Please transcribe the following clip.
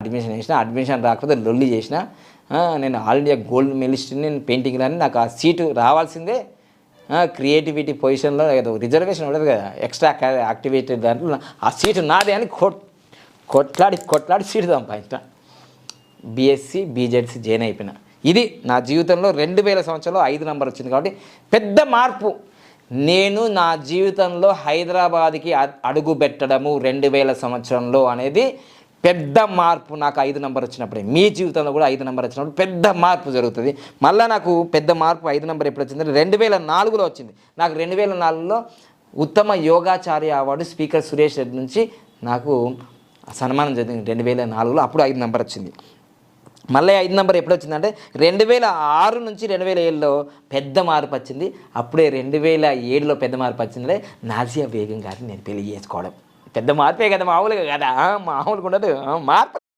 Admission చేసిన, admission రాకపోతే లొల్లి చేసిన. నేను ఆల్ ఇండియా గోల్డ్ మెడలిస్ట్ని, నేను పెయింటింగ్ రాని, నాకు ఆ సీటు రావాల్సిందే. క్రియేటివిటీ పొజిషన్లో ఏదో రిజర్వేషన్ ఉండదు కదా, ఎక్స్ట్రా యాక్టివిటీ దాంట్లో ఆ సీటు నాదే అని కొట్లాడి సీటు సంపాదించిన. బీఎస్సీ బీజెడ్సీ జాయిన్ అయిపోయినా. ఇది నా జీవితంలో 2000 సంవత్సరంలో 5 నంబర్ వచ్చింది కాబట్టి పెద్ద మార్పు. నేను నా జీవితంలో హైదరాబాద్కి అడుగు పెట్టడము 2000 సంవత్సరంలో అనేది పెద్ద మార్పు. నాకు 5 నంబర్ వచ్చినప్పుడే, మీ జీవితంలో కూడా 5 నంబర్ వచ్చినప్పుడు పెద్ద మార్పు జరుగుతుంది. మళ్ళీ నాకు పెద్ద మార్పు 5 నంబర్ ఎప్పుడు వచ్చింది? 2004లో వచ్చింది. నాకు 2004లో ఉత్తమ యోగాచార్య అవార్డు స్పీకర్ సురేష్ రెడ్డి నుంచి నాకు సన్మానం జరిగింది 2004లో. అప్పుడు 5 నంబర్ వచ్చింది. మళ్ళీ 5 నంబర్ ఎప్పుడు వచ్చిందంటే 2006 నుంచి 2007లో పెద్ద మార్పు వచ్చింది. అప్పుడే 2007లో పెద్ద మార్పు వచ్చిందంటే నాజియా బేగం గారిని నేను పెళ్లి చేసుకోవడం పెద్ద మార్పే కదా, మామూలుగా కదా, మామూలుగా ఉండదు మార్పు.